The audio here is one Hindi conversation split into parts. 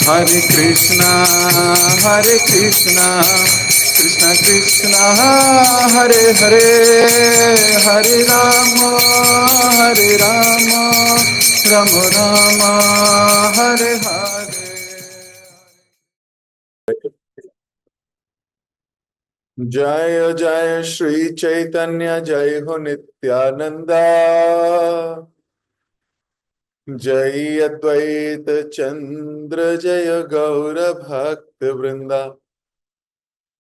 Hare Krishna, Krishna Krishna, Hare Hare, Hare Rama, Rama Rama, Hare Hare. जय जय श्री चैतन्य, जय हो नित्यानंदा, जय अद्वैत चंद्र, जय गौर भक्त वृंदा।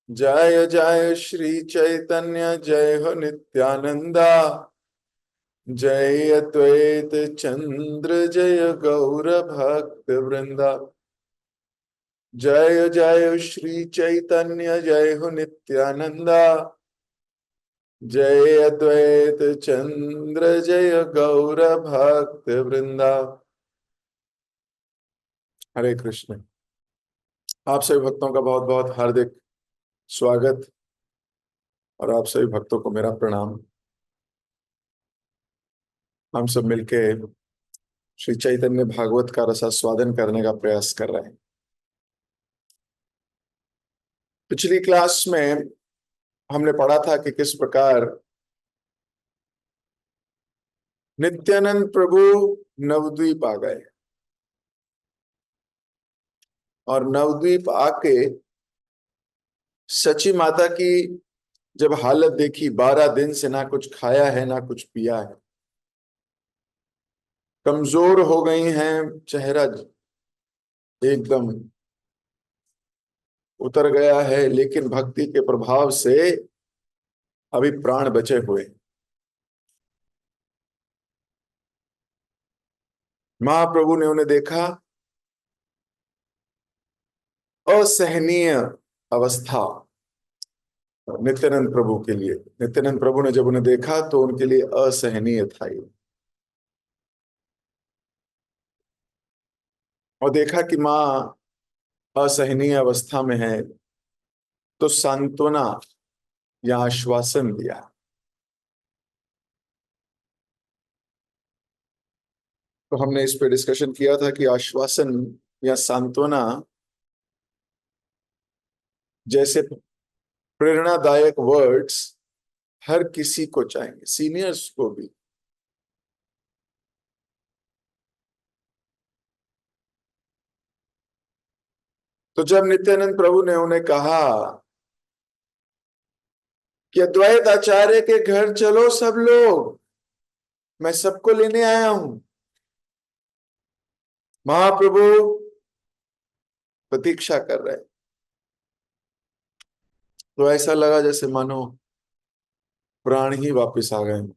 जय जय श्री चैतन्य, जय हो नित्यानंदा, जय अद्वैत चंद्र, जय गौर भक्त वृंदा। जय जय श्री चैतन्य, जय हो नित्यानंदा, जय अद्वैत चंद्र, जय गौर भक्त वृंदा। हरे कृष्ण। आप सभी भक्तों का बहुत बहुत हार्दिक स्वागत और आप सभी भक्तों को मेरा प्रणाम। हम सब मिलके श्री चैतन्य भागवत का रसास्वादन करने का प्रयास कर रहे हैं। पिछली क्लास में हमने पढ़ा था कि किस प्रकार नित्यानंद प्रभु नवद्वीप आ गए और नवद्वीप आके सची माता की जब हालत देखी, 12 दिन से ना कुछ खाया है ना कुछ पिया है, कमजोर हो गई हैं, चेहरा एकदम उतर गया है, लेकिन भक्ति के प्रभाव से अभी प्राण बचे हुए। महाप्रभु ने उन्हें देखा, असहनीय अवस्था नित्यानंद प्रभु के लिए। नित्यानंद प्रभु ने जब उन्हें देखा तो उनके लिए असहनीय था ये, और देखा कि मां असहनीय अवस्था में है तो सांत्वना या आश्वासन दिया। तो हमने इस पे डिस्कशन किया था कि आश्वासन या सांत्वना जैसे प्रेरणादायक वर्ड्स हर किसी को चाहिए, सीनियर्स को भी। तो जब नित्यानंद प्रभु ने उन्हें कहा कि अद्वैत आचार्य के घर चलो सब लोग, मैं सबको लेने आया हूं, महाप्रभु प्रतीक्षा कर रहे, तो ऐसा लगा जैसे मानो प्राण ही वापस आ गए।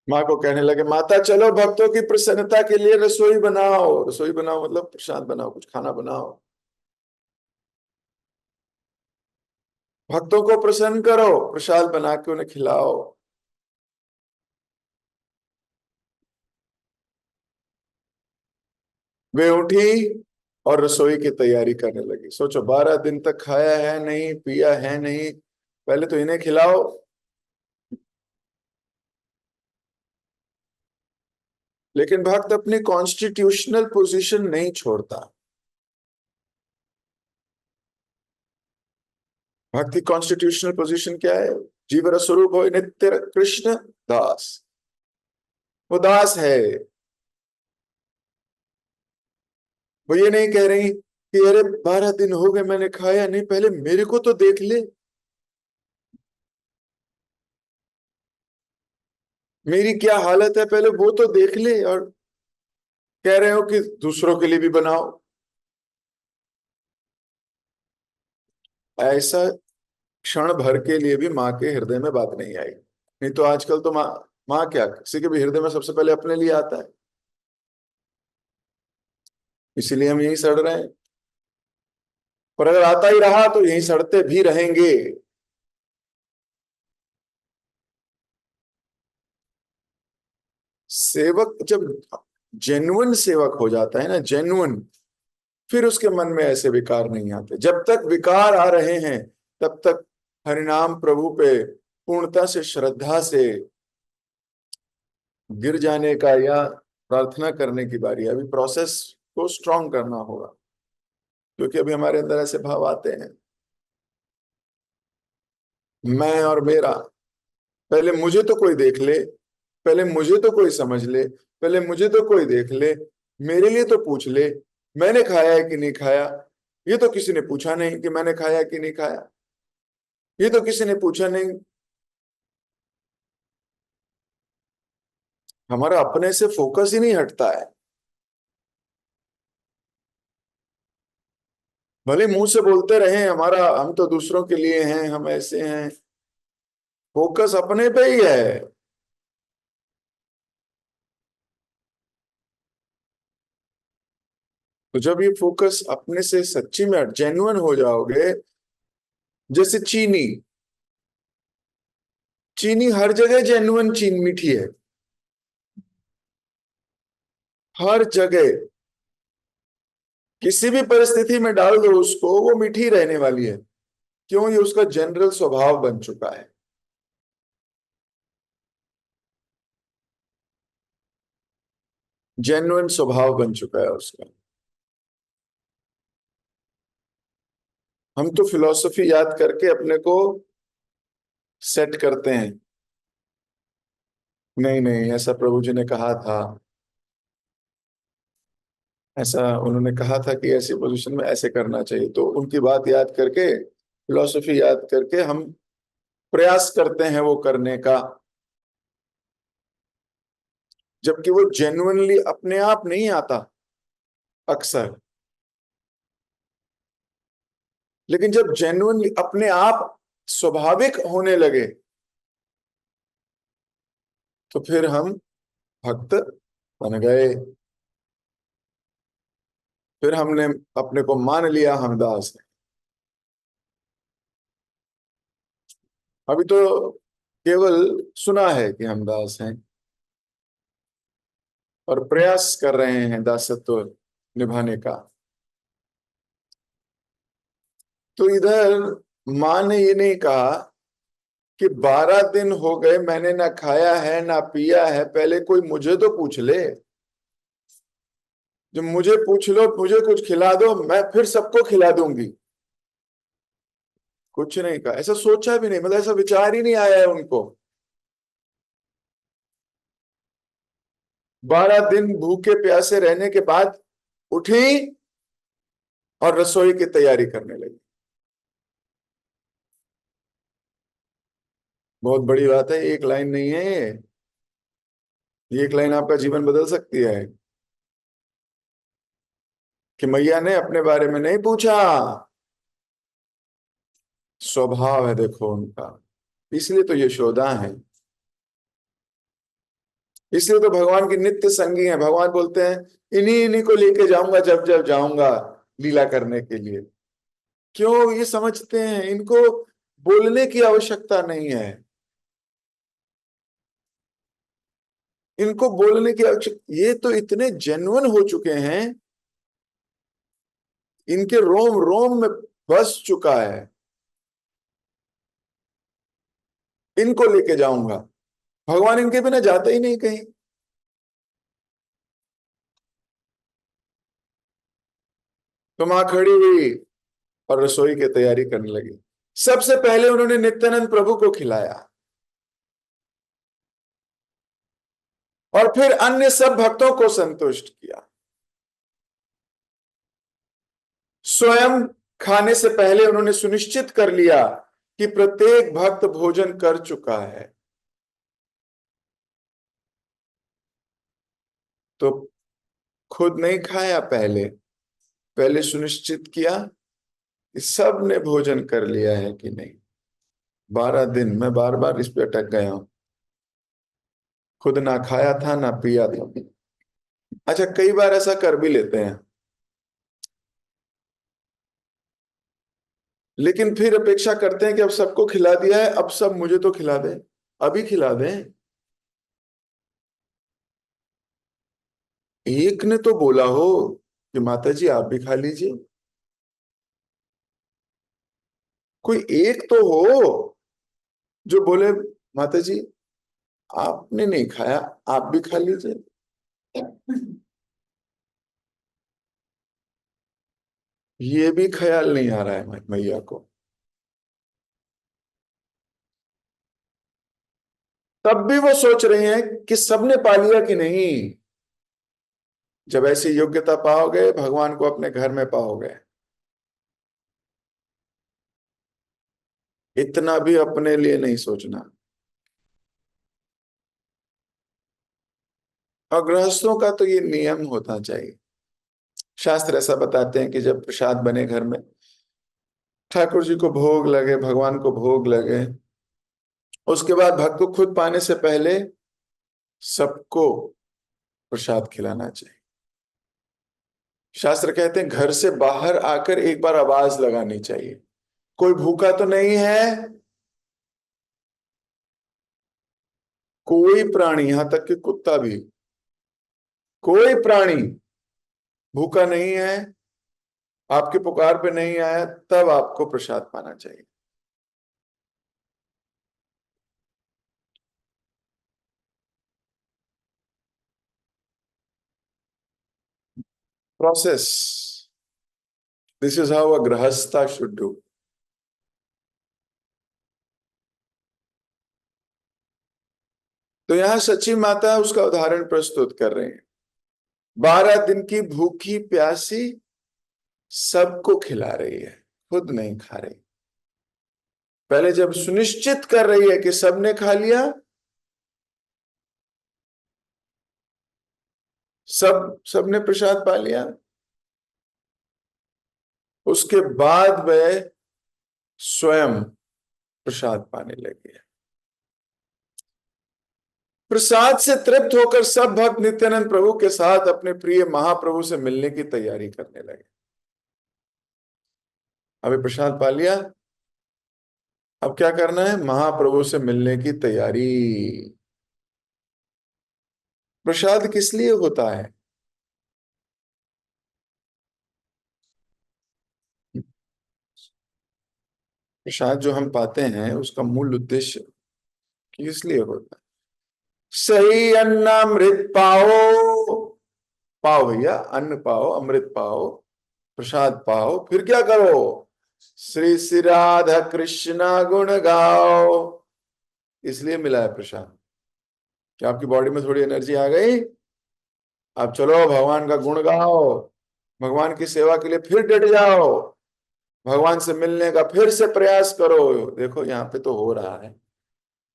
माँ को कहने लगे, माता चलो भक्तों की प्रसन्नता के लिए रसोई बनाओ। रसोई बनाओ मतलब प्रसाद बनाओ, कुछ खाना बनाओ, भक्तों को प्रसन्न करो, प्रसाद बना के उन्हें खिलाओ। वे उठी और रसोई की तैयारी करने लगी। सोचो, 12 दिन तक खाया है नहीं, पिया है नहीं, पहले तो इन्हें खिलाओ। लेकिन भक्त अपनी कॉन्स्टिट्यूशनल पोजीशन नहीं छोड़ता। भक्त की कॉन्स्टिट्यूशनल पोजीशन क्या है? जीवर स्वरूप हो नित्य कृष्ण दास। वो दास है। वो ये नहीं कह रही कि अरे 12 दिन हो गए मैंने खाया नहीं, पहले मेरे को तो देख ले, मेरी क्या हालत है पहले वो तो देख ले। और कह रहे हो कि दूसरों के लिए भी बनाओ। ऐसा क्षण भर के लिए भी माँ के हृदय में बात नहीं आई। नहीं तो आजकल तो माँ माँ क्या, किसी के भी हृदय में सबसे पहले अपने लिए आता है। इसीलिए हम यही सड़ रहे हैं। पर अगर आता ही रहा तो यही सड़ते भी रहेंगे। सेवक जब जेन्युइन सेवक हो जाता है ना, जेन्युइन, फिर उसके मन में ऐसे विकार नहीं आते। जब तक विकार आ रहे हैं तब तक हरिनाम प्रभु पे पूर्णता से, श्रद्धा से गिर जाने का या प्रार्थना करने की बारी है। अभी प्रोसेस को स्ट्रांग करना होगा, क्योंकि अभी हमारे अंदर ऐसे भाव आते हैं, मैं और मेरा। पहले मुझे तो कोई देख ले, पहले मुझे तो कोई समझ ले, पहले मुझे तो कोई देख ले, मेरे लिए तो पूछ ले मैंने खाया है कि नहीं खाया। ये तो किसी ने पूछा नहीं कि मैंने खाया कि नहीं खाया, ये तो किसी ने पूछा नहीं। हमारा अपने से फोकस ही नहीं हटता है। भले मुंह से बोलते रहे हमारा, हम तो दूसरों के लिए हैं, हम ऐसे हैं, फोकस अपने पे ही है। तो जब ये फोकस अपने से सच्ची में जेन्युइन हो जाओगे, जैसे चीनी, चीनी हर जगह जेन्युइन चीनी मीठी है, हर जगह किसी भी परिस्थिति में डाल दो उसको, वो मीठी रहने वाली है। क्यों? ये उसका जनरल स्वभाव बन चुका है, जेन्युइन स्वभाव बन चुका है उसका। हम तो फिलॉसफी याद करके अपने को सेट करते हैं, नहीं नहीं ऐसा प्रभु जी ने कहा था, ऐसा उन्होंने कहा था कि ऐसी पोजीशन में ऐसे करना चाहिए, तो उनकी बात याद करके, फिलॉसफी याद करके हम प्रयास करते हैं वो करने का। जबकि वो जेन्युइनली अपने आप नहीं आता अक्सर। लेकिन जब जेन्युइनली अपने आप स्वाभाविक होने लगे, तो फिर हम भक्त बन गए। फिर हमने अपने को मान लिया हम दास हैं। अभी तो केवल सुना है कि हम दास हैं, और प्रयास कर रहे हैं दासत्व निभाने का। तो इधर माँ ने ये नहीं कहा कि 12 दिन हो गए मैंने ना खाया है ना पिया है, पहले कोई मुझे तो पूछ ले। जब मुझे पूछ लो, मुझे कुछ खिला दो, मैं फिर सबको खिला दूंगी। कुछ नहीं कहा, ऐसा सोचा भी नहीं, मतलब ऐसा विचार ही नहीं आया है उनको। 12 दिन भूखे प्यासे रहने के बाद उठी और रसोई की तैयारी करने लगी। बहुत बड़ी बात है, एक लाइन नहीं है ये एक लाइन आपका जीवन बदल सकती है। कि मैया ने अपने बारे में नहीं पूछा, स्वभाव है देखो उनका। इसलिए तो यशोदा है, इसलिए तो भगवान की नित्य संगी है। भगवान बोलते हैं इन्हीं इन्हीं को लेके जाऊंगा जब जब जाऊंगा लीला करने के लिए। क्यों? ये समझते हैं इनको बोलने की आवश्यकता नहीं है, इनको बोलने की आवश्यकता, ये तो इतने जेन्युइन हो चुके हैं, इनके रोम रोम में बस चुका है। इनको लेके जाऊंगा, भगवान इनके बिना जाते ही नहीं कहीं। तो मां खड़ी हुई और रसोई की तैयारी करने लगी। सबसे पहले उन्होंने नित्यानंद प्रभु को खिलाया, और फिर अन्य सब भक्तों को संतुष्ट किया। स्वयं खाने से पहले उन्होंने सुनिश्चित कर लिया कि प्रत्येक भक्त भोजन कर चुका है। तो खुद नहीं खाया, पहले पहले सुनिश्चित किया कि सब ने भोजन कर लिया है कि नहीं। 12 दिन मैं बार बार इस पे अटक गया हूं, खुद ना खाया था ना पिया था। अच्छा, कई बार ऐसा कर भी लेते हैं, लेकिन फिर अपेक्षा करते हैं कि अब सबको खिला दिया है, अब सब मुझे तो खिला दें, अभी खिला दें। एक ने तो बोला हो कि माता जी आप भी खा लीजिए, कोई एक तो हो जो बोले माता जी आपने नहीं खाया, आप भी खा लीजिए। ये भी ख्याल नहीं आ रहा है मैया को। तब भी वो सोच रहे हैं कि सबने पा लिया कि नहीं। जब ऐसी योग्यता पाओगे, भगवान को अपने घर में पाओगे। इतना भी अपने लिए नहीं सोचना। और गृहस्थों का तो ये नियम होना चाहिए। शास्त्र ऐसा बताते हैं कि जब प्रसाद बने घर में, ठाकुर जी को भोग लगे, भगवान को भोग लगे, उसके बाद भक्त को खुद पाने से पहले सबको प्रसाद खिलाना चाहिए। शास्त्र कहते हैं घर से बाहर आकर एक बार आवाज लगानी चाहिए, कोई भूखा तो नहीं है। कोई प्राणी, यहां तक कि कुत्ता भी, कोई प्राणी भूखा नहीं है, आपके पुकार पे नहीं आया, तब आपको प्रसाद पाना चाहिए। Process, this is how a गृहस्था should do. तो यहां सची माता उसका उदाहरण प्रस्तुत कर रहे हैं। 12 दिन की भूखी प्यासी सबको खिला रही है, खुद नहीं खा रही। पहले जब सुनिश्चित कर रही है कि सबने खा लिया, सबने प्रसाद पा लिया, उसके बाद वह स्वयं प्रसाद पाने लगी है। प्रसाद से तृप्त होकर सब भक्त नित्यानंद प्रभु के साथ अपने प्रिय महाप्रभु से मिलने की तैयारी करने लगे। अभी प्रसाद पा लिया, अब क्या करना है? महाप्रभु से मिलने की तैयारी। प्रसाद किस लिए होता है? प्रसाद जो हम पाते हैं उसका मूल उद्देश्य किस लिए होता है? सही अन्नामृत पाओ। पाओ भैया, अन्न पाओ, अमृत पाओ, प्रसाद पाओ, फिर क्या करो? श्री श्री राधा कृष्णा गुण गाओ। इसलिए मिला है प्रसाद। क्या आपकी बॉडी में थोड़ी एनर्जी आ गई? अब चलो भगवान का गुण गाओ, भगवान की सेवा के लिए फिर डट जाओ, भगवान से मिलने का फिर से प्रयास करो। देखो यहाँ पे तो हो रहा है।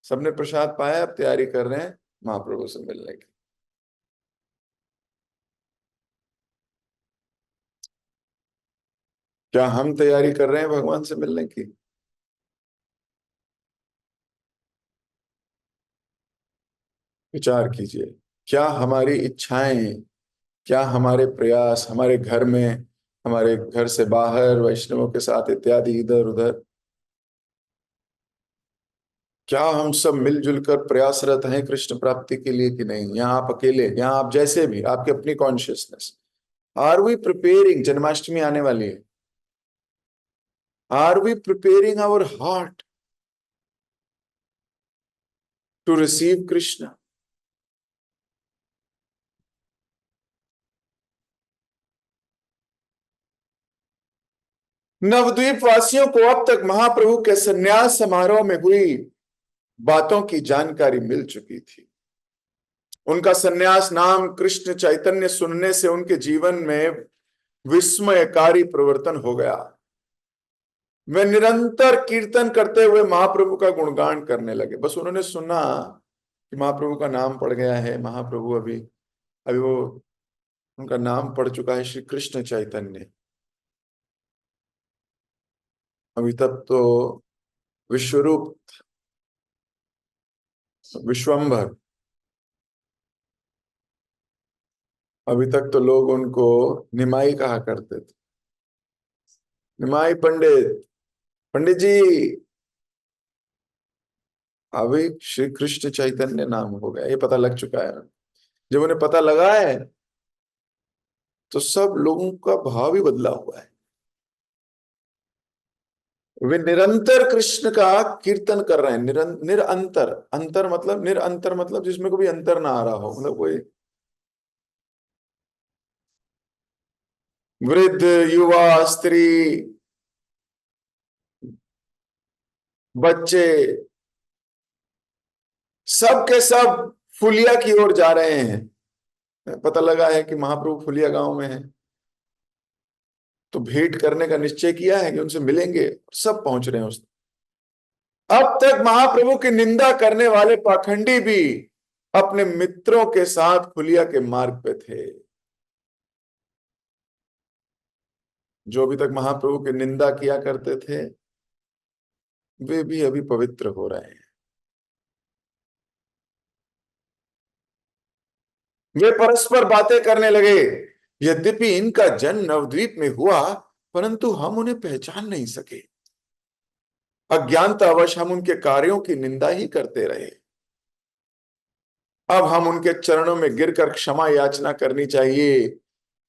सबने प्रसाद पाया, अब तैयारी कर रहे हैं महाप्रभु से मिलने की। क्या हम तैयारी कर रहे हैं भगवान से मिलने की? विचार कीजिए। क्या हमारी इच्छाएं, क्या हमारे प्रयास, हमारे घर में, हमारे घर से बाहर, वैष्णवों के साथ इत्यादि, इधर उधर, क्या हम सब मिलजुल कर प्रयासरत हैं कृष्ण प्राप्ति के लिए कि नहीं? यहाँ आप अकेले, यहाँ आप जैसे भी, आपकी अपनी consciousness, are we preparing? Janmashtami आने वाली है। Are we preparing our heart to receive Krishna? Nabadwip वासियों को अब तक महाप्रभु के संन्यास समारोह में हुई बातों की जानकारी मिल चुकी थी। उनका संन्यास नाम कृष्ण चैतन्य सुनने से उनके जीवन में विस्मयकारी परिवर्तन हो गया। वे निरंतर कीर्तन करते हुए महाप्रभु का गुणगान करने लगे। बस उन्होंने सुना कि महाप्रभु का नाम पड़ गया है, महाप्रभु अभी अभी वो, उनका नाम पड़ चुका है श्री कृष्ण चैतन्य। अभी तक तो विश्वरूप, विश्वंभर, अभी तक तो लोग उनको निमाई कहा करते थे। निमाई पंडित, पंडित जी। अभी श्री कृष्ण चैतन्य नाम हो गया, ये पता लग चुका है। जब उन्हें पता लगा है तो सब लोगों का भाव ही बदला हुआ है। वे निरंतर कृष्ण का कीर्तन कर रहे हैं। निरंतर, अंतर मतलब, निरंतर मतलब जिसमें कोई अंतर ना आ रहा हो, मतलब कोई वृद्ध, युवा, स्त्री, बच्चे, सब के सब फुलिया की ओर जा रहे हैं। पता लगा है कि महाप्रभु फुलिया गांव में है, तो भेंट करने का निश्चय किया है कि उनसे मिलेंगे। सब पहुंच रहे हैं उस। अब तक महाप्रभु की निंदा करने वाले पाखंडी भी अपने मित्रों के साथ फुलिया के मार्ग पे थे। जो अभी तक महाप्रभु की निंदा किया करते थे, वे भी अभी पवित्र हो रहे हैं। वे परस्पर बातें करने लगे। यद्यपि इनका जन्म नवद्वीप में हुआ, परंतु हम उन्हें पहचान नहीं सके। अज्ञानतावश हम उनके कार्यों की निंदा ही करते रहे। अब हम उनके चरणों में गिरकर क्षमा याचना करनी चाहिए।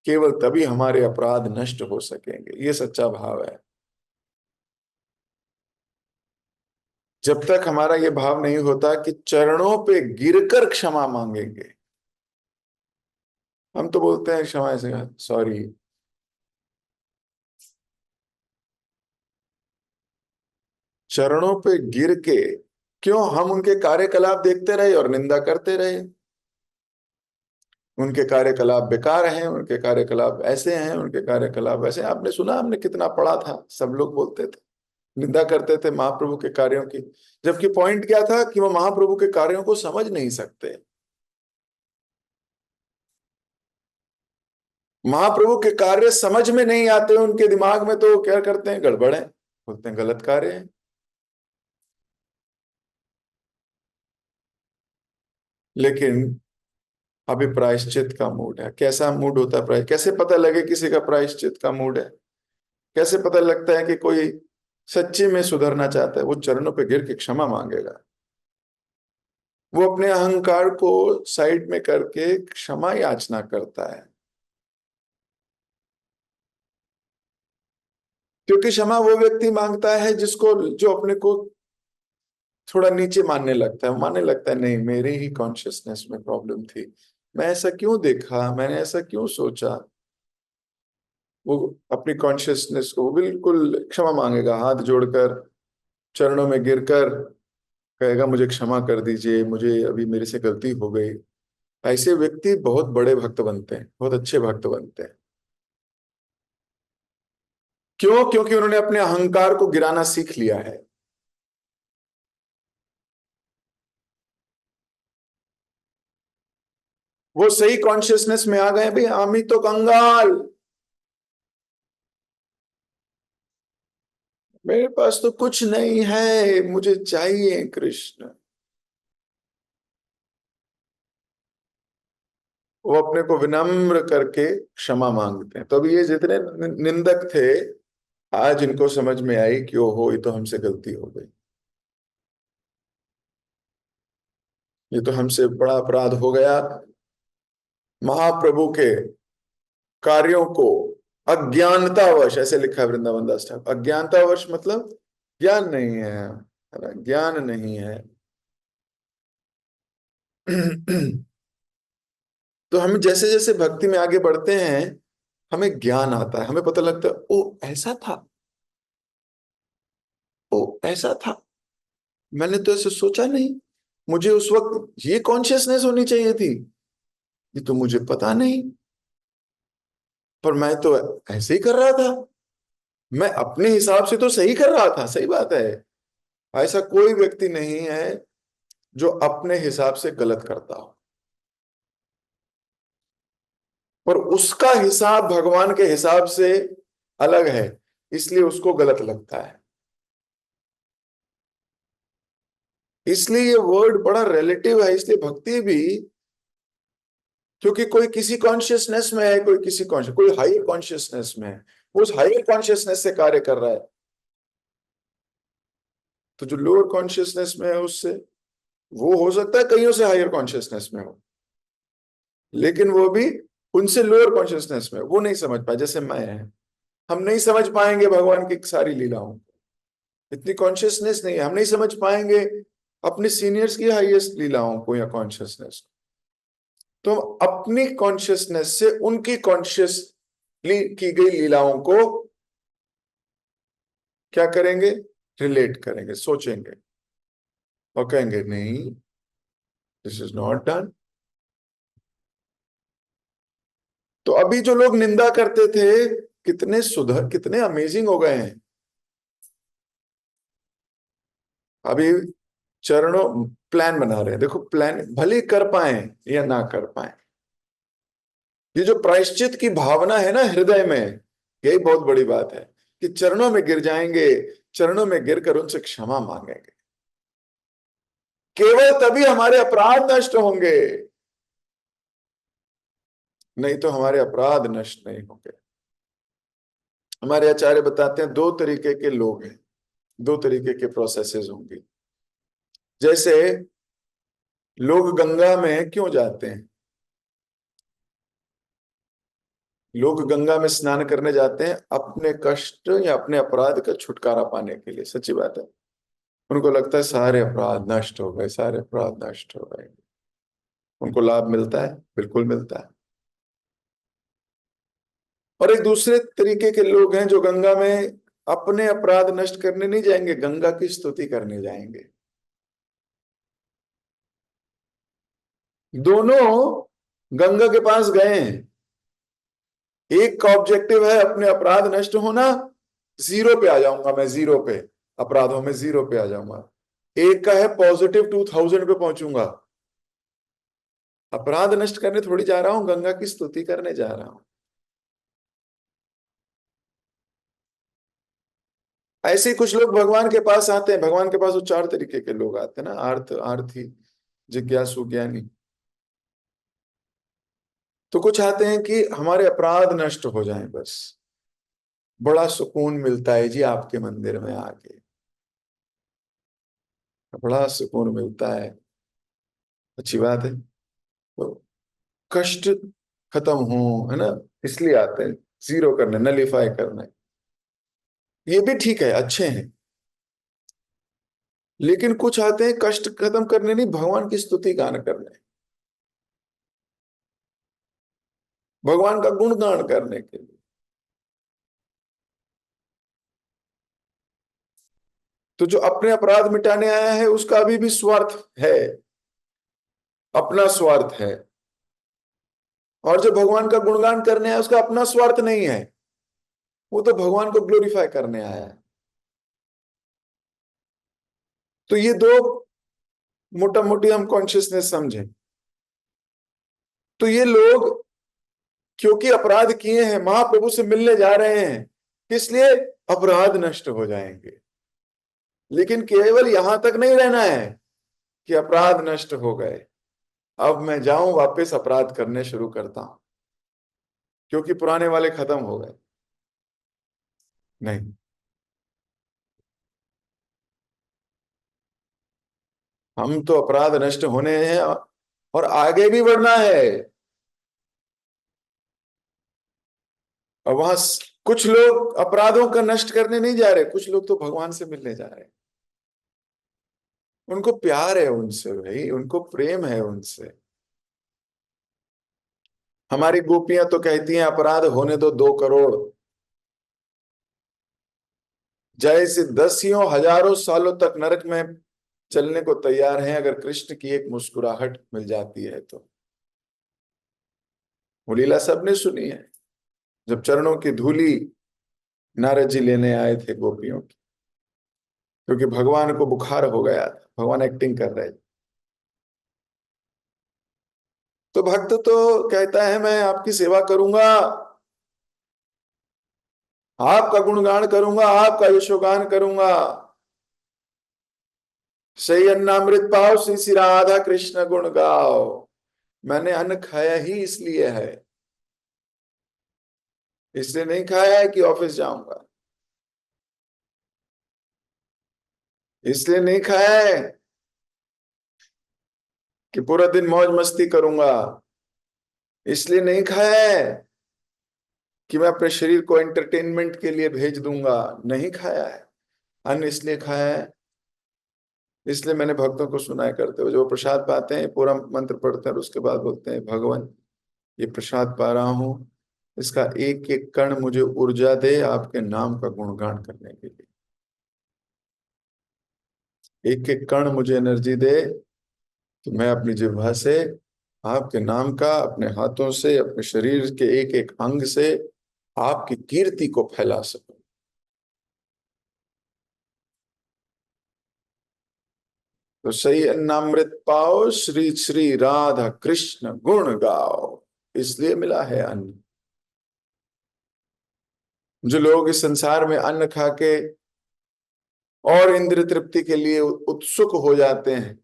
केवल तभी हमारे अपराध नष्ट हो सकेंगे। ये सच्चा भाव है। जब तक हमारा यह भाव नहीं होता कि चरणों पे गिरकर क्षमा मांगेंगे, हम तो बोलते हैं क्षमा ऐसे, सॉरी। चरणों पे गिर के क्यों हम उनके कार्यकलाप देखते रहे और निंदा करते रहे? उनके कार्यकलाप बेकार हैं, उनके कार्यकलाप ऐसे हैं, उनके कार्यकलाप ऐसे हैं। आपने सुना, हमने कितना पढ़ा था, सब लोग बोलते थे, निंदा करते थे महाप्रभु के कार्यों की। जबकि पॉइंट क्या था कि वो महाप्रभु के कार्यों को समझ नहीं सकते। महाप्रभु के कार्य समझ में नहीं आते उनके दिमाग में, तो क्या करते हैं, गड़बड़ है, बोलते हैं गलत कार्य है। लेकिन अभी प्रायश्चित का मूड है। कैसा मूड होता है कैसे पता लगे किसी का प्रायश्चित का मूड है? कैसे पता लगता है कि कोई सच्ची में सुधरना चाहता है? वो चरणों पे गिर के क्षमा मांगेगा। वो अपने अहंकार को साइड में करके क्षमा याचना करता है। क्योंकि क्षमा वो व्यक्ति मांगता है जिसको, जो अपने को थोड़ा नीचे मानने लगता है। वो मानने लगता है, नहीं, मेरे ही कॉन्शियसनेस में प्रॉब्लम थी, मैं ऐसा क्यों देखा, मैंने ऐसा क्यों सोचा। वो अपनी कॉन्शियसनेस को वो बिल्कुल क्षमा मांगेगा, हाथ जोड़कर, चरणों में गिरकर कहेगा, मुझे क्षमा कर दीजिए, मुझे अभी मेरे से गलती हो गई। ऐसे व्यक्ति बहुत बड़े भक्त बनते हैं, बहुत अच्छे भक्त बनते हैं। क्यों? क्योंकि उन्होंने अपने अहंकार को गिराना सीख लिया है। वो सही कॉन्शियसनेस में आ गए, भाई हम ही तो कंगाल, मेरे पास तो कुछ नहीं है, मुझे चाहिए कृष्ण। वो अपने को विनम्र करके क्षमा मांगते हैं। तो अभी ये जितने निंदक थे, आज इनको समझ में आई कि ओहो, ये तो हमसे गलती हो गई, ये तो हमसे बड़ा अपराध हो गया। महाप्रभु के कार्यों को अज्ञानतावश, ऐसे लिखा है वृंदावन दास ठाकुर, अज्ञानतावश मतलब ज्ञान नहीं है ना? ज्ञान नहीं है। तो हम जैसे जैसे भक्ति में आगे बढ़ते हैं, हमें ज्ञान आता है, हमें पता लगता है, ओ ऐसा था, ओ ऐसा था, मैंने तो ऐसे सोचा नहीं, मुझे उस वक्त ये कॉन्शियसनेस होनी चाहिए थी, ये तो मुझे पता नहीं, पर मैं तो ऐसे ही कर रहा था, मैं अपने हिसाब से तो सही कर रहा था। सही बात है, ऐसा कोई व्यक्ति नहीं है जो अपने हिसाब से गलत करता हो, पर उसका हिसाब भगवान के हिसाब से अलग है, इसलिए उसको गलत लगता है। इसलिए ये वर्ड बड़ा रिलेटिव है। इसलिए भक्ति भी, क्योंकि कोई किसी कॉन्शियसनेस में है, कोई किसी कॉन्शियस, कोई हायर कॉन्शियसनेस में है, वो उस हायर कॉन्शियसनेस से कार्य कर रहा है। तो जो लोअर कॉन्शियसनेस में है उससे, वो हो सकता है कईयों से हायर कॉन्शियसनेस में हो, लेकिन वो भी उनसे लोअर कॉन्शियसनेस में, वो नहीं समझ पाए, जैसे मैं है, हम नहीं समझ पाएंगे भगवान की सारी लीलाओं। इतनी कॉन्शियसनेस नहीं है, हम नहीं समझ पाएंगे अपने सीनियर्स की हाईएस्ट लीलाओं को या कॉन्शियसनेस को। तो हम अपनी कॉन्शियसनेस से उनकी कॉन्शियसली की गई लीलाओं को क्या करेंगे, रिलेट करेंगे, सोचेंगे और कहेंगे नहीं, दिस इज नॉट डन। तो अभी जो लोग निंदा करते थे, कितने सुधर, कितने अमेजिंग हो गए हैं। अभी चरणों प्लान बना रहे हैं, देखो प्लान भले कर पाए या ना कर पाए, ये जो प्रायश्चित की भावना है ना हृदय में, यही बहुत बड़ी बात है कि चरणों में गिर जाएंगे, चरणों में गिरकर उनसे क्षमा मांगेंगे, केवल तभी हमारे अपराध नष्ट होंगे, नहीं तो हमारे अपराध नष्ट नहीं होंगे। हमारे आचार्य बताते हैं दो तरीके के लोग हैं, दो तरीके के प्रोसेसेस होंगे। जैसे लोग गंगा में क्यों जाते हैं, लोग गंगा में स्नान करने जाते हैं अपने कष्ट या अपने अपराध का छुटकारा पाने के लिए, सच्ची बात है। उनको लगता है सारे अपराध नष्ट हो गए, सारे अपराध नष्ट हो गए। उनको लाभ मिलता है, बिल्कुल मिलता है। और एक दूसरे तरीके के लोग हैं जो गंगा में अपने अपराध नष्ट करने नहीं जाएंगे, गंगा की स्तुति करने जाएंगे। दोनों गंगा के पास गए हैं, एक का ऑब्जेक्टिव है अपने अपराध नष्ट होना, जीरो पे आ जाऊंगा मैं, जीरो पे, अपराधों में जीरो पे आ जाऊंगा। एक का है पॉजिटिव 2000 पे पहुंचूंगा। अपराध नष्ट करने थोड़ी जा रहा हूं, गंगा की स्तुति करने जा रहा हूं। ऐसे ही कुछ लोग भगवान के पास आते हैं, भगवान के पास वो चार तरीके के लोग आते हैं ना, आर्थ, आर्थी, जिज्ञासु, ज्ञानी। तो कुछ आते हैं कि हमारे अपराध नष्ट हो जाएं बस, बड़ा सुकून मिलता है जी आपके मंदिर में आके, बड़ा सुकून मिलता है, अच्छी बात है। तो कष्ट खत्म हो, है ना, इसलिए आते हैं जीरो करने, नलीफाई करने। ये भी ठीक है, अच्छे हैं। लेकिन कुछ आते हैं कष्ट खत्म करने नहीं, भगवान की स्तुति गान करने, भगवान का गुणगान करने के लिए। तो जो अपने अपराध मिटाने आया है उसका अभी भी स्वार्थ है, अपना स्वार्थ है। और जो भगवान का गुणगान करने आया उसका अपना स्वार्थ नहीं है, वो तो भगवान को ग्लोरीफाई करने आया है। तो ये दो मोटा मोटी हम कॉन्शियसनेस समझें। तो ये लोग क्योंकि अपराध किए हैं, महाप्रभु से मिलने जा रहे हैं, इसलिए अपराध नष्ट हो जाएंगे। लेकिन केवल यहां तक नहीं रहना है कि अपराध नष्ट हो गए, अब मैं जाऊं वापस अपराध करने शुरू करता हूं क्योंकि पुराने वाले खत्म हो गए। नहीं, हम तो अपराध नष्ट होने हैं और आगे भी बढ़ना है। और वहां कुछ लोग अपराधों का नष्ट करने नहीं जा रहे, कुछ लोग तो भगवान से मिलने जा रहे हैं। उनको प्यार है उनसे भाई, उनको प्रेम है उनसे। हमारी गोपियां तो कहती हैं अपराध होने दो 2 करोड़, जैसे दसियों हजारों सालों तक नरक में चलने को तैयार हैं अगर कृष्ण की एक मुस्कुराहट मिल जाती है तो। वो लीला सबने सुनी है, जब चरणों की धूली नारद जी लेने आए थे गोपियों की, क्योंकि भगवान को बुखार हो गया था, भगवान एक्टिंग कर रहे थे। तो भक्त तो कहता है मैं आपकी सेवा करूंगा, आपका गुणगान करूंगा, आपका यशोगान करूंगा, सही अन्नामृत पाओ, श्री श्री राधा कृष्ण गुण गाओ। मैंने अन्न खाया ही इसलिए है, इसलिए नहीं खाया है कि ऑफिस जाऊंगा, इसलिए नहीं खाया है कि पूरा दिन मौज मस्ती करूंगा, इसलिए नहीं खाया है कि मैं अपने शरीर को एंटरटेनमेंट के लिए भेज दूंगा, नहीं खाया है। अन्न इसलिए खाया है, इसलिए मैंने भक्तों को सुनाया करते हुए, जो प्रसाद पाते हैं पूरा मंत्र पढ़ते हैं और उसके बाद बोलते हैं भगवान ये प्रसाद पा रहा हूं, इसका एक एक कण मुझे ऊर्जा दे आपके नाम का गुणगान करने के लिए, एक एक कण मुझे एनर्जी दे कि मैं अपनी जिह्वा से आपके नाम का, अपने हाथों से, अपने शरीर के एक एक अंग से आपकी कीर्ति को फैला सकूं। तो सही अन्नामृत पाओ, श्री श्री राधा कृष्ण गुण गाओ, इसलिए मिला है अन्न। जो लोग इस संसार में अन्न खा के और इंद्रिय तृप्ति के लिए उत्सुक हो जाते हैं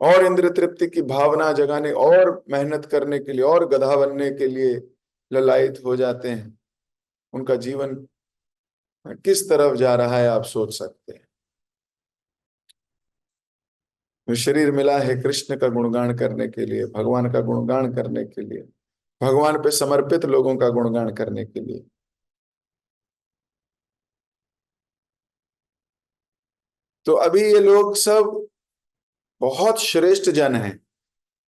और इंद्रिय तृप्ति की भावना जगाने और मेहनत करने के लिए और गधा बनने के लिए ललायित हो जाते हैं, उनका जीवन किस तरफ जा रहा है आप सोच सकते हैं। तो शरीर मिला है कृष्ण का गुणगान करने के लिए, भगवान का गुणगान करने के लिए, भगवान पे समर्पित लोगों का गुणगान करने के लिए। तो अभी ये लोग सब बहुत श्रेष्ठ जन हैं।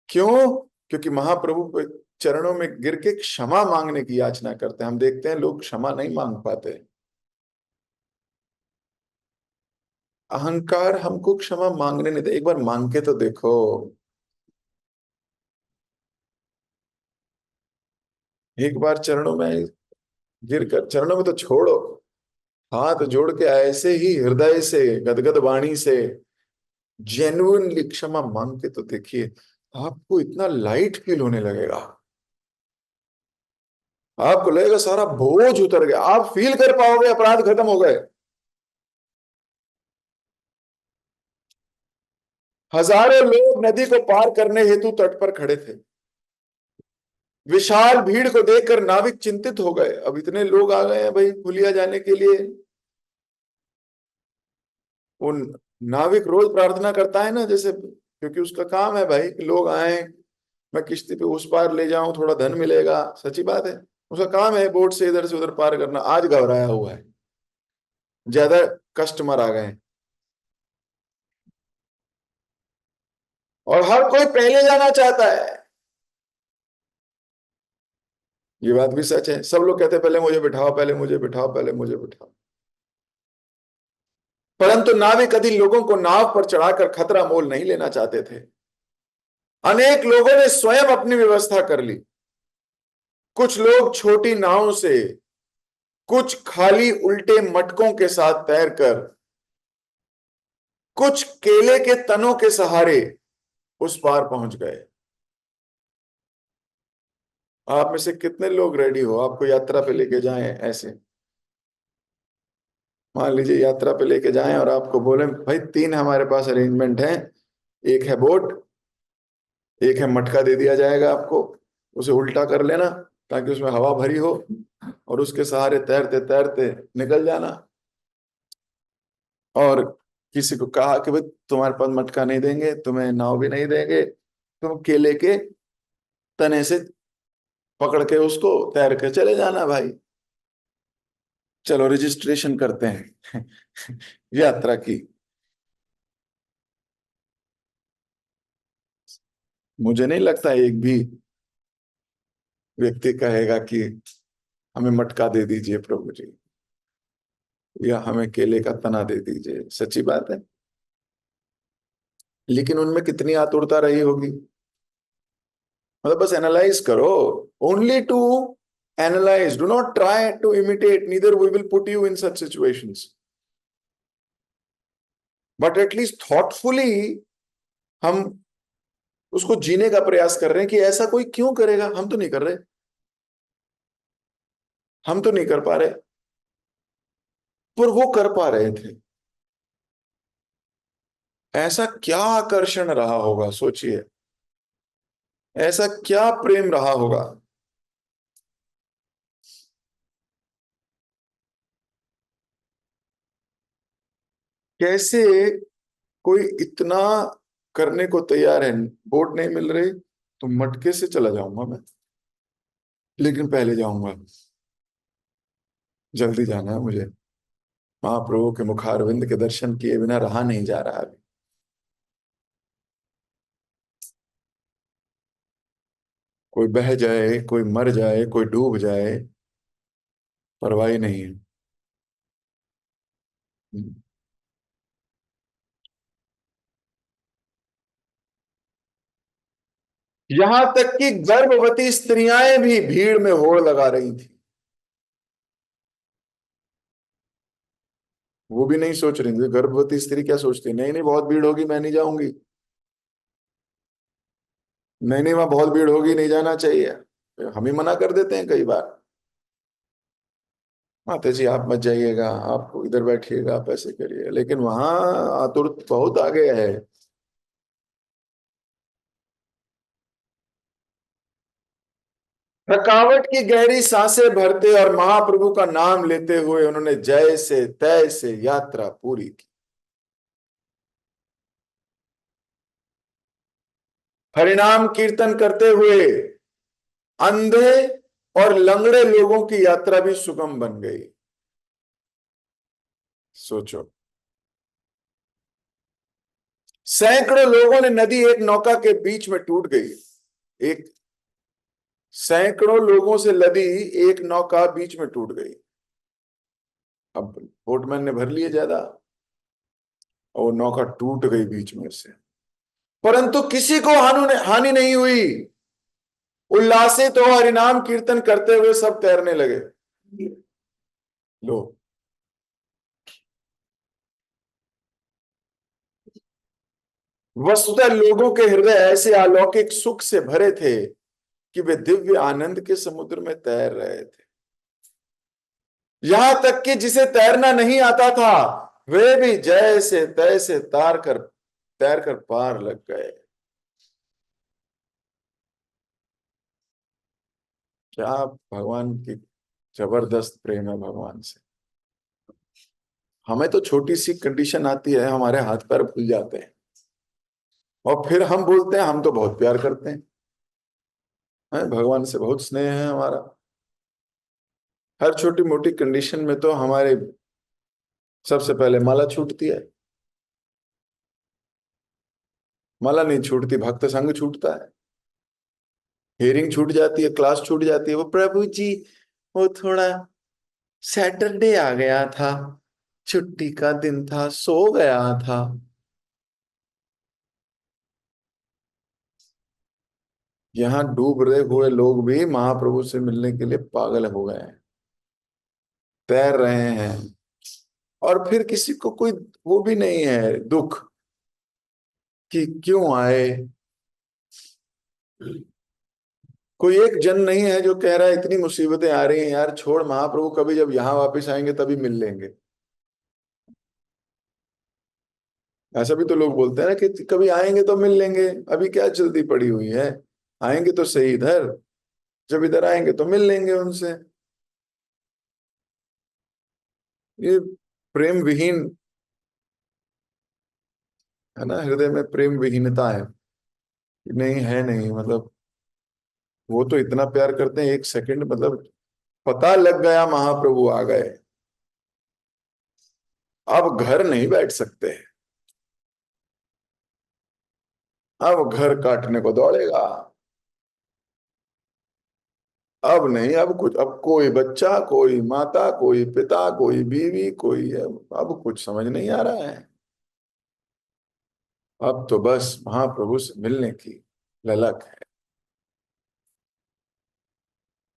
क्यों? क्योंकि महाप्रभु के चरणों में गिर के क्षमा मांगने की याचना करते हैं। हम देखते हैं लोग क्षमा नहीं मांग पाते। अहंकार हमको क्षमा मांगने नहीं दे, एक बार मांग के तो देखो। एक बार चरणों में गिर कर, चरणों में तो छोड़ो, हाथ जोड़ के ऐसे ही हृदय से गदगद वाणी से जेन्युइनली क्षमा मांग के तो देखिए, आपको इतना लाइट फील होने लगेगा। आपको लगेगा सारा बोझ उतर गया, आप फील कर पाओगे अपराध खत्म हो गए। हजारों लोग नदी को पार करने हेतु तट पर खड़े थे। विशाल भीड़ को देखकर नाविक चिंतित हो गए, अब इतने लोग आ गए हैं भाई पुलिया जाने के लिए। वो नाविक रोज प्रार्थना करता है ना, जैसे, क्योंकि उसका काम है भाई कि लोग आए, मैं किश्ती पे उस पार ले जाऊं, थोड़ा धन मिलेगा, सच्ची बात है। उसका काम है बोट से उधर पार करना। आज घबराया हुआ है, ज्यादा कस्टमर आ गए हैं और हर कोई पहले जाना चाहता है। ये बात भी सच है, सब लोग कहते हैं पहले मुझे बिठाओ, पहले मुझे बिठाओ, पहले मुझे बिठाओ। परंतु नाविक अधि लोगों को नाव पर चढ़ाकर खतरा मोल नहीं लेना चाहते थे। अनेक लोगों ने स्वयं अपनी व्यवस्था कर ली। कुछ लोग छोटी नावों से, कुछ खाली उल्टे मटकों के साथ तैरकर, कुछ केले के तनों के सहारे उस पार पहुंच गए। आप में से कितने लोग रेडी हो आपको यात्रा पे लेके जाएं ऐसे? मान लीजिए यात्रा पे लेके जाएं और आपको बोले भाई तीन हमारे पास अरेंजमेंट है, एक है बोट, एक है मटका दे दिया जाएगा आपको, उसे उल्टा कर लेना ताकि उसमें हवा भरी हो और उसके सहारे तैरते तैरते निकल जाना। और किसी को कहा कि भाई तुम्हारे पास मटका नहीं देंगे, तुम्हें नाव भी नहीं देंगे, तुम केले के तने से पकड़ के उसको तैर के चले जाना भाई। चलो रजिस्ट्रेशन करते हैं यात्रा की। मुझे नहीं लगता एक भी व्यक्ति कहेगा कि हमें मटका दे दीजिए प्रभु जी, या हमें केले का तना दे दीजिए। सच्ची बात है। लेकिन उनमें कितनी आतुरता रही होगी, मतलब बस एनालाइज करो, only to analyse, do not try to imitate, neither we will put you in such situations, but at least thoughtfully हम उसको जीने का प्रयास कर रहे हैं कि ऐसा कोई क्यों करेगा। हम तो नहीं कर रहे, हम तो नहीं कर पा रहे, पर वो कर पा रहे थे। ऐसा क्या आकर्षण रहा होगा सोचिए, ऐसा क्या प्रेम रहा होगा। कैसे कोई इतना करने को तैयार है? बोट नहीं मिल रही तो मटके से चला जाऊंगा मैं, लेकिन पहले जाऊंगा, जल्दी जाना है मुझे। महाप्रभु के मुखारविंद के दर्शन किए बिना रहा नहीं जा रहा अभी। कोई बह जाए, कोई मर जाए, कोई डूब जाए, परवाह ही नहीं है। यहां तक कि गर्भवती स्त्रियां भी भीड़ में होड़ लगा रही थी। वो भी नहीं सोच रही थी, गर्भवती स्त्री क्या सोचती, नहीं नहीं बहुत भीड़ होगी, मैं नहीं जाऊंगी, नहीं नहीं वहां बहुत भीड़ होगी, नहीं जाना चाहिए। हम ही मना कर देते हैं कई बार, माता जी आप मत जाइएगा, आप इधर बैठिएगा, आप ऐसे करिए, लेकिन वहां आतुर बहुत आ गया है। थकावट की गहरी सांसें भरते और महाप्रभु का नाम लेते हुए उन्होंने जय से तय से यात्रा पूरी की। हरिनाम कीर्तन करते हुए अंधे और लंगड़े लोगों की यात्रा भी सुगम बन गई। सोचो, सैकड़ों लोगों ने नदी एक नौका के बीच में टूट गई। एक सैकड़ों लोगों से लदी एक नौका बीच में टूट गई। अब बोटमैन ने भर लिए ज्यादा और नौका टूट गई बीच में से, परंतु किसी को हानि नहीं हुई। उल्लासित हो हरिनाम कीर्तन करते हुए सब तैरने लगे। लो, वस्तुतः लोगों के हृदय ऐसे अलौकिक सुख से भरे थे कि वे दिव्य आनंद के समुद्र में तैर रहे थे। यहां तक कि जिसे तैरना नहीं आता था वे भी जय से तय से तैर कर पार लग गए। क्या भगवान की जबरदस्त प्रेम है भगवान से। हमें तो छोटी सी कंडीशन आती है, हमारे हाथ पैर फूल जाते हैं, और फिर हम बोलते हैं हम तो बहुत प्यार करते हैं, भगवान से बहुत स्नेह है हमारा। हर छोटी मोटी कंडीशन में तो हमारे सबसे पहले माला छूटती है। माला नहीं छूटती, भक्त संग छूटता है, हियरिंग छूट जाती है, क्लास छूट जाती है। वो प्रभु जी, वो थोड़ा सैटरडे आ गया था, छुट्टी का दिन था, सो गया था। यहाँ डूब रहे हुए लोग भी महाप्रभु से मिलने के लिए पागल हो गए हैं, तैर रहे हैं, और फिर किसी को कोई वो भी नहीं है दुख कि क्यों आए। कोई एक जन नहीं है जो कह रहा है इतनी मुसीबतें आ रही हैं यार, छोड़, महाप्रभु कभी जब यहाँ वापस आएंगे तभी मिल लेंगे। ऐसा भी तो लोग बोलते हैं ना कि कभी आएंगे तो मिल लेंगे, अभी क्या जल्दी पड़ी हुई है, आएंगे तो सही इधर, जब इधर आएंगे तो मिल लेंगे उनसे। ये प्रेम विहीन है ना, हृदय में प्रेम विहीनता है, नहीं है नहीं, मतलब वो तो इतना प्यार करते हैं, एक सेकंड मतलब पता लग गया महाप्रभु आ गए, अब घर नहीं बैठ सकते, अब घर काटने को दौड़ेगा। अब नहीं, अब कुछ, अब कोई बच्चा, कोई माता, कोई पिता, कोई बीवी, कोई, अब कुछ समझ नहीं आ रहा है। अब तो बस महाप्रभु से मिलने की ललक है।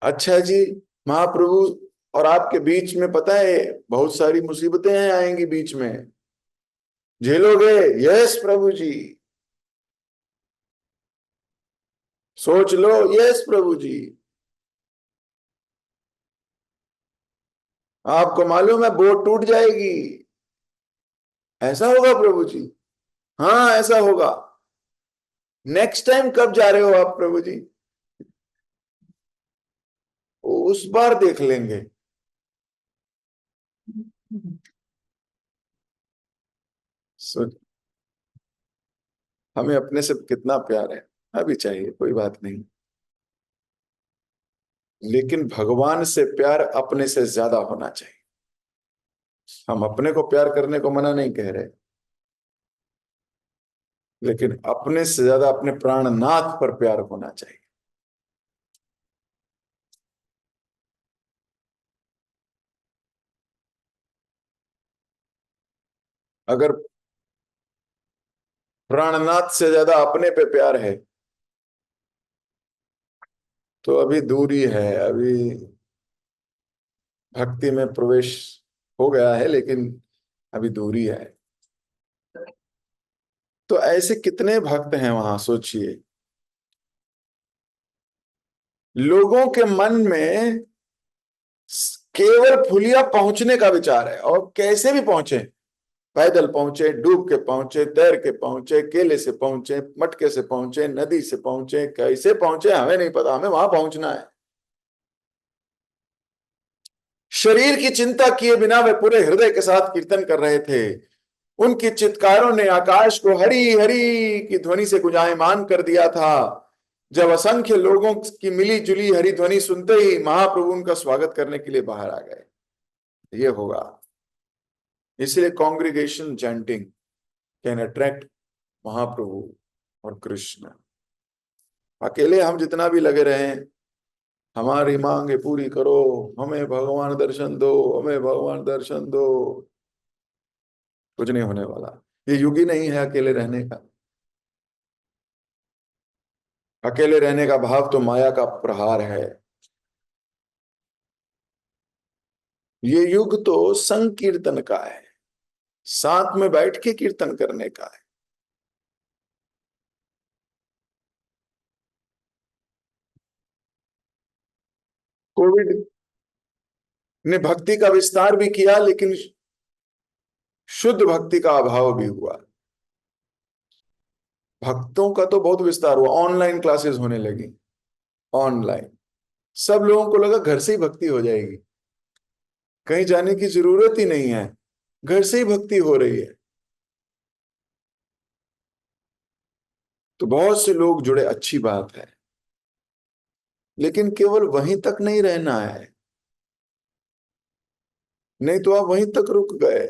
अच्छा जी, महाप्रभु और आपके बीच में पता है बहुत सारी मुसीबतें हैं आएंगी बीच में, झेलोगे? यस प्रभु जी। सोच लो, यस प्रभु जी। आपको मालूम है बोट टूट जाएगी। ऐसा होगा प्रभु जी? हाँ ऐसा होगा। नेक्स्ट टाइम कब जा रहे हो आप प्रभु जी? उस बार देख लेंगे। सोच, हमें अपने से कितना प्यार है, अभी चाहिए कोई बात नहीं, लेकिन भगवान से प्यार अपने से ज्यादा होना चाहिए। हम अपने को प्यार करने को मना नहीं कह रहे, लेकिन अपने से ज्यादा अपने प्राणनाथ पर प्यार होना चाहिए। अगर प्राणनाथ से ज्यादा अपने पे प्यार है तो अभी दूरी है, अभी भक्ति में प्रवेश हो गया है लेकिन अभी दूरी है। तो ऐसे कितने भक्त हैं वहां, सोचिए। लोगों के मन में केवल फुलिया पहुंचने का विचार है, और कैसे भी पहुंचे, पैदल पहुंचे, डूब के पहुंचे, तैर के पहुंचे, केले से पहुंचे, मटके से पहुंचे, नदी से पहुंचे, कैसे पहुंचे हमें नहीं पता, हमें वहां पहुंचना है। शरीर की चिंता किए बिना वे पूरे हृदय के साथ कीर्तन कर रहे थे। उनकी चित्कारों ने आकाश को हरी हरी की ध्वनि से गुंजायमान कर दिया था। जब असंख्य लोगों की मिली जुली हरी ध्वनि सुनते ही महाप्रभु उनका स्वागत करने के लिए बाहर आ गए। ये होगा, इसलिए कॉन्ग्रीगेशन चैंटिंग कैन अट्रैक्ट महाप्रभु और कृष्ण। अकेले हम जितना भी लगे रहें, हमारी मांगे पूरी करो, हमें भगवान दर्शन दो, हमें भगवान दर्शन दो, कुछ नहीं होने वाला। ये युग ही नहीं है अकेले रहने का। अकेले रहने का भाव तो माया का प्रहार है। ये युग तो संकीर्तन का है, साथ में बैठ के कीर्तन करने का है। कोविड ने भक्ति का विस्तार भी किया, लेकिन शुद्ध भक्ति का अभाव भी हुआ। भक्तों का तो बहुत विस्तार हुआ, ऑनलाइन क्लासेस होने लगी, ऑनलाइन। सब लोगों को लगा घर से ही भक्ति हो जाएगी, कहीं जाने की जरूरत ही नहीं है, घर से ही भक्ति हो रही है। तो बहुत से लोग जुड़े, अच्छी बात है, लेकिन केवल वहीं तक नहीं रहना है, नहीं तो आप वहीं तक रुक गए।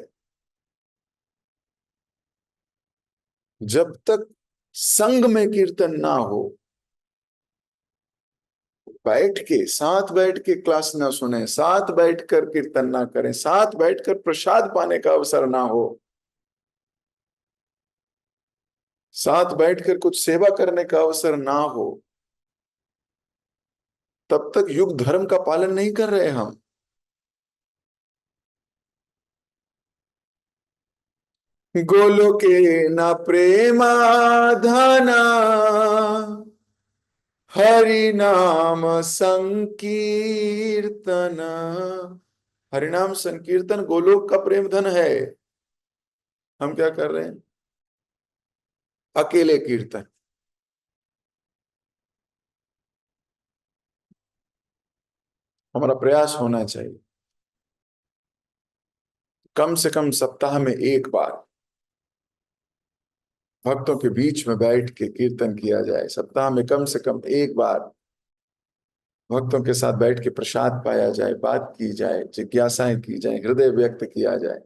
जब तक संग में कीर्तन ना हो, बैठ के, साथ बैठ के क्लास ना सुने, साथ बैठकर कीर्तन ना करें, साथ बैठकर प्रसाद पाने का अवसर ना हो, साथ बैठकर कुछ सेवा करने का अवसर ना हो, तब तक युग धर्म का पालन नहीं कर रहे हम। गोलोके न प्रेमाधाना, हरि नाम संकीर्तन। हरिनाम संकीर्तन गोलोक का प्रेम धन है। हम क्या कर रहे हैं? अकेले कीर्तन। हमारा प्रयास होना चाहिए कम से कम सप्ताह में एक बार भक्तों के बीच में बैठ के कीर्तन किया जाए, सप्ताह में कम से कम एक बार भक्तों के साथ बैठ के प्रसाद पाया जाए, बात की जाए, जिज्ञासाएं की जाए, हृदय व्यक्त किया जाए।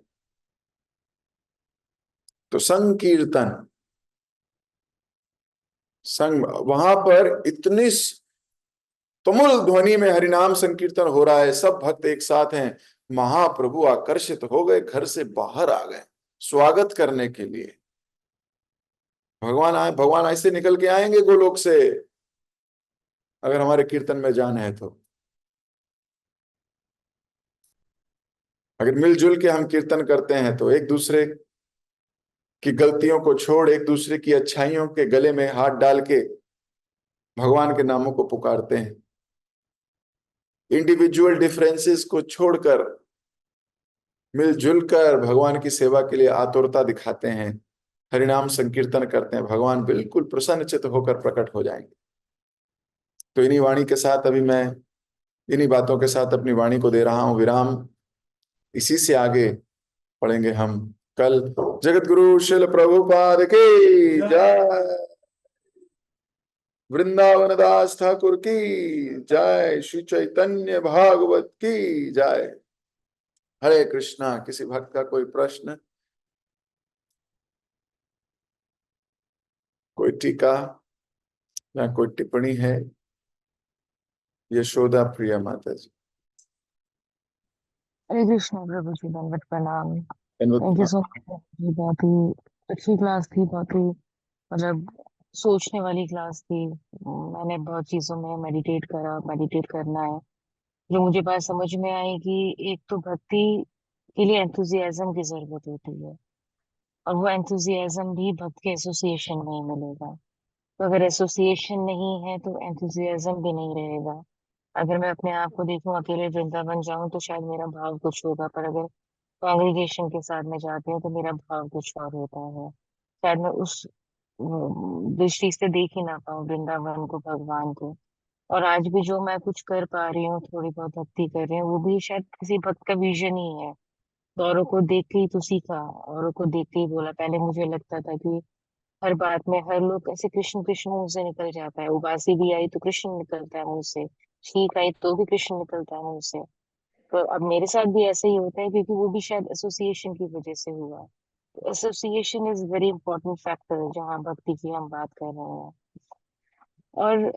तो संकीर्तन, संग, वहां पर इतनी तुमुल ध्वनि में हरिनाम संकीर्तन हो रहा है, सब भक्त एक साथ हैं। महाप्रभु आकर्षित हो गए, घर से बाहर आ गए स्वागत करने के लिए। भगवान आए, भगवान ऐसे निकल के आएंगे गोलोक से, अगर हमारे कीर्तन में जान है तो। अगर मिलजुल के हम कीर्तन करते हैं तो एक दूसरे की गलतियों को छोड़, एक दूसरे की अच्छाइयों के गले में हाथ डाल के भगवान के नामों को पुकारते हैं। इंडिविजुअल डिफरेंसेस को छोड़कर मिलजुल कर भगवान की सेवा के लिए आतुरता दिखाते हैं, हरिनाम संकीर्तन करते हैं, भगवान बिल्कुल प्रसन्नचित्त होकर प्रकट हो जाएंगे। तो इन्हीं वाणी के साथ अभी मैं, इन्हीं बातों के साथ अपनी वाणी को दे रहा हूं विराम। इसी से आगे पढ़ेंगे हम कल। जगत गुरु शिल प्रभुपाद की जय। वृंदावन दास ठाकुर की जय। श्री चैतन्य भागवत की जय। हरे कृष्णा। किसी भक्त का कोई प्रश्न, कोई टीका या कोई टिप्पणी है? यशोदा प्रिया माता जी। हरे कृष्ण प्रभु जी, दंडवत प्रणाम। थैंक यू धन्यवाद। सो मच जी। बहुत ही अच्छी क्लास थी, बहुत ही मतलब सोचने वाली क्लास थी। मैंने बहुत चीजों में मेडिटेट करा, मेडिटेट करना है। जो मुझे बात समझ में आई कि एक तो भक्ति के लिए एंथुजियाज्म की जरूरत होती है, और वो एंथुजियाज्म भी भक्त के एसोसिएशन में ही मिलेगा। तो अगर एसोसिएशन नहीं है तो एंथुजियाज्म भी नहीं रहेगा। अगर मैं अपने आप को देखूं, अकेले वृंदावन जाऊं तो शायद मेरा भाव कुछ होगा, पर अगर कांग्रेगेशन के साथ में जाती हूँ तो मेरा भाव कुछ और होता है। शायद मैं उस दृष्टि से देख ही ना पाऊं वृंदावन को, भगवान को। और आज भी जो मैं कुछ कर पा रही हूँ, थोड़ी बहुत भक्ति कर रही हूँ, वो भी शायद किसी भक्त का विजन ही है। तो औरों को देख के ही तो सीखा, औरों को देख के ही बोला। पहले मुझे लगता था कि हर बात में हर लोग ऐसे कृष्ण कृष्ण मुंह से निकल जाता है, उबासी भी आई तो कृष्ण निकलता है मुंह से, ठीक आई तो भी कृष्ण निकलता है मुंह से। तो अब मेरे साथ भी ऐसे ही होता है, क्योंकि वो भी शायद एसोसिएशन की वजह से हुआ। Association is very important factor जहाँ भक्ति की हम बात कर रहे हैं। और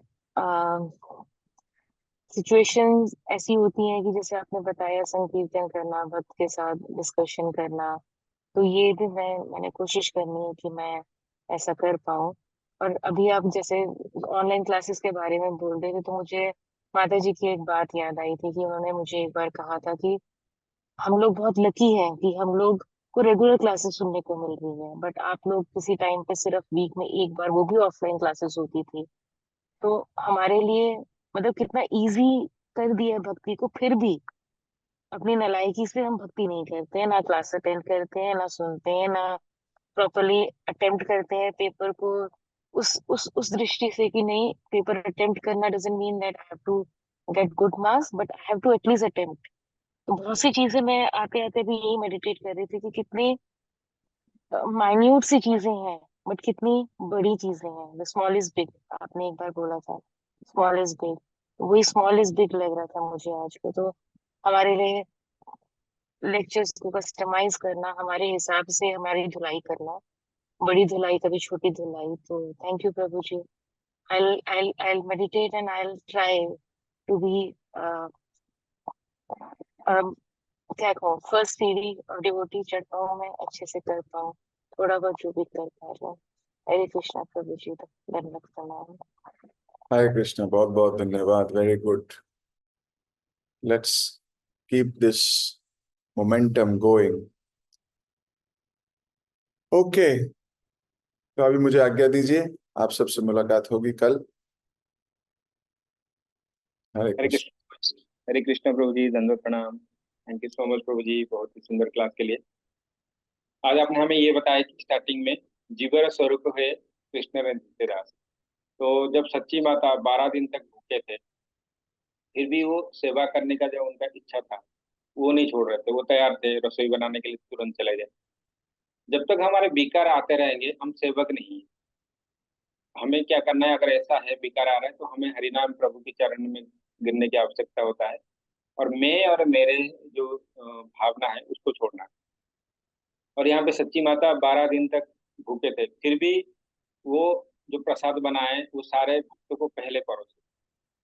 सिचुएशंस ऐसी होती हैं कि जैसे आपने बताया, संकीर्तन करना, भक्त के साथ डिस्कशन करना, तो ये भी मैंने कोशिश करनी है कि मैं ऐसा कर पाऊँ। और अभी आप जैसे ऑनलाइन क्लासेस के बारे में बोल रहे थे, तो मुझे माता जी की एक बात याद आई थी कि उन्होंने मुझे एक बार कहा था कि हम लोग बहुत लकी हैं कि हम लोग को रेगुलर क्लासेस सुनने को मिल रही है, बट आप लोग किसी टाइम पे सिर्फ वीक में एक बार, वो भी ऑफलाइन क्लासेस होती थी। तो हमारे लिए मतलब कितना इजी कर दिया है भक्ति को, फिर भी अपनी नालायकी से हम भक्ति नहीं करते हैं, ना क्लास अटेंड करते हैं, ना सुनते हैं, ना प्रॉपरली अटेम्प्ट करते हैं पेपर को उस दृष्टि से कि नहीं, पेपर अटेम्प्ट करना doesn't mean that I have to get good marks, but I have to at least attempt. तो बहुत सी चीजें मैं आते आते भी यही मेडिटेट कर रही थी कि कितनी माइन्यूट सी चीजें हैं, बट कितनी बड़ी चीजें हैं। द स्मॉल इज बिग, आपने एक बार बोला था, स्मॉल इज बिग। वही स्मॉल इज बिग लग रहा था मुझे आज को। तो हमारे लिए लेक्चर्स को कस्टमाइज करना, हमारे हिसाब से हमारी धुलाई करना, बड़ी धुलाई कभी छोटी धुलाई। तो थैंक यू प्रभु ji. I'll meditate and I'll try to be क्या कहूँ, फर्स्ट सीढ़ी और डिवोटी चढ़ पाऊँ, मैं अच्छे से कर पाऊँ थोड़ा बहुत जो भी कर पा रहा हूँ। हरे कृष्णा प्रभु जी, दंडवत प्रणाम। हरे कृष्णा, बहुत बहुत धन्यवाद। Very good. Let's keep this momentum going. Okay, तो अभी मुझे आज्ञा दीजिए। आप सबसे मुलाकात होगी कल। हरे हरे कृष्ण। कृष्ण। हरे कृष्ण प्रभु जी, दंडवत प्रणाम। थैंक यू सो मच प्रभु जी, बहुत ही सुंदर क्लास के लिए। आज आपने हमें ये बताया कि स्टार्टिंग में जीवर स्वरूप है कृष्ण रंजित। तो जब सच्ची माता 12 दिन तक भूखे थे, फिर भी वो सेवा करने का जो उनका इच्छा था, वो नहीं छोड़ रहे थे। वो तैयार थे रसोई बनाने के लिए, तुरंत चले गए। जब तक हमारे विकार आते रहेंगे, हम सेवक नहीं हैं। हमें क्या करना है, अगर ऐसा है विकार आ रहा है, तो हमें हरिनाम प्रभु के चरण में गिरने की आवश्यकता होता है, और मैं और मेरे जो भावना है उसको छोड़ना है। और यहाँ पे सच्ची माता 12 दिन तक भूखे थे, फिर भी वो जो प्रसाद बनाए वो सारे भक्तों को पहले परोसे।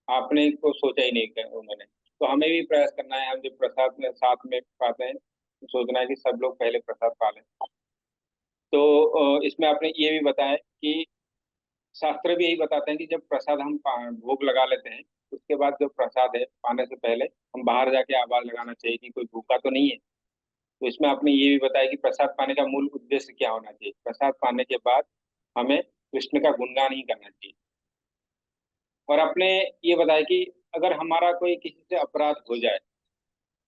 आपने को सोचा ही नहीं कर उन्होंने। तो हमें भी प्रयास करना है, हम जो प्रसाद में साथ में पाते हैं, तो सोचना है कि सब लोग पहले प्रसाद पा लें। तो इसमें आपने ये भी बताया कि शास्त्र भी यही बताते हैं कि जब प्रसाद हम भोग लगा लेते हैं, उसके बाद जो प्रसाद है पाने से पहले हम बाहर जाके आवाज लगाना चाहिए कि कोई भूखा तो नहीं है। तो इसमें आपने ये भी बताया कि प्रसाद पाने का मूल उद्देश्य क्या होना चाहिए। प्रसाद पाने के बाद हमें कृष्ण का गुणगान ही करना चाहिए। और आपने ये बताया कि अगर हमारा कोई किसी से अपराध हो जाए,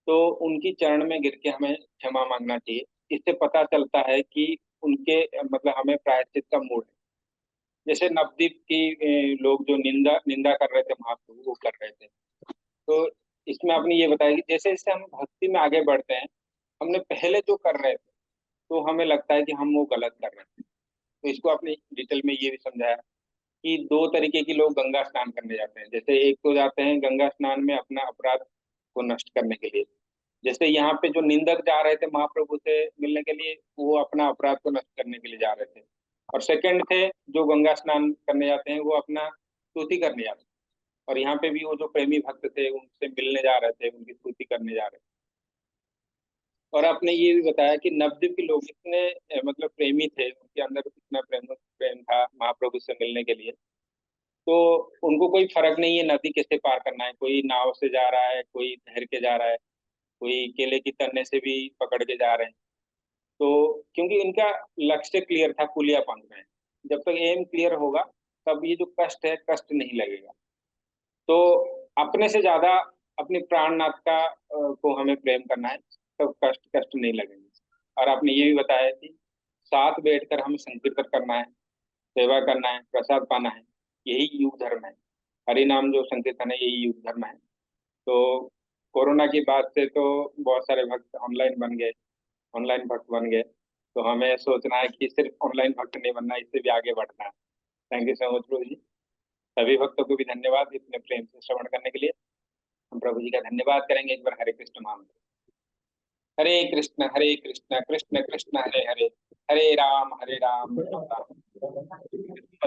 तो उनकी चरण में गिर के हमें क्षमा मांगना चाहिए। इससे पता चलता है कि उनके मतलब हमें प्रायश्चित का मूड है। जैसे नवदीप की लोग जो निंदा निंदा कर रहे थे महाप्रभु, वो कर रहे थे। तो इसमें आपने ये बताया कि जैसे जैसे हम भक्ति में आगे बढ़ते हैं, हमने पहले जो कर रहे थे, तो हमें लगता है कि हम वो गलत कर रहे हैं। तो इसको आपने डिटेल में ये भी समझाया कि दो तरीके के लोग गंगा स्नान करने जाते हैं। जैसे एक तो जाते हैं गंगा स्नान में अपना अपराध को नष्ट करने के लिए, जैसे यहाँ पे जो निंदक जा रहे थे महाप्रभु से मिलने के लिए, वो अपना अपराध को नष्ट करने के लिए जा रहे थे। और सेकंड थे जो गंगा स्नान करने जाते हैं, वो अपना स्तुति करने जाते हैं। और यहाँ पे भी वो जो प्रेमी भक्त थे उनसे मिलने जा रहे थे, उनकी स्तुति करने जा रहे थे। और आपने ये भी बताया कि नवद्वीप के लोग इतने मतलब प्रेमी थे, उनके अंदर इतना प्रेम था महाप्रभु से मिलने के लिए। तो उनको कोई फर्क नहीं है नदी कैसे पार करना है, कोई नाव से जा रहा है, कोई तैर के जा रहा है, कोई केले की तन्ने से भी पकड़ के जा रहे हैं। तो क्योंकि इनका लक्ष्य क्लियर था, कुलिया पंख में। जब तक एम क्लियर होगा तब ये जो कष्ट है, कष्ट नहीं लगेगा। तो अपने से ज्यादा अपने प्राणनाथ का को हमें प्रेम करना है, तब कष्ट कष्ट नहीं लगेंगे। और आपने ये भी बताया कि साथ बैठकर हमें संकीर्तन करना है, सेवा करना है, प्रसाद पाना है, यही युग धर्म है। हरि नाम जो संकीर्तन है, यही युग धर्म है। तो कोरोना की बाद से तो बहुत सारे भक्त ऑनलाइन बन गए, ऑनलाइन भक्त बन गए। तो हमें सोचना है कि सिर्फ ऑनलाइन भक्त नहीं बनना, इससे भी आगे बढ़ना है। थैंक यू सो मच प्रभु जी। सभी भक्तों को भी धन्यवाद इतने प्रेम से श्रवण करने के लिए। हम प्रभु जी का धन्यवाद करेंगे एक बार हरे कृष्ण महामंत्र। हरे कृष्ण कृष्ण कृष्ण हरे हरे, हरे राम राम राम।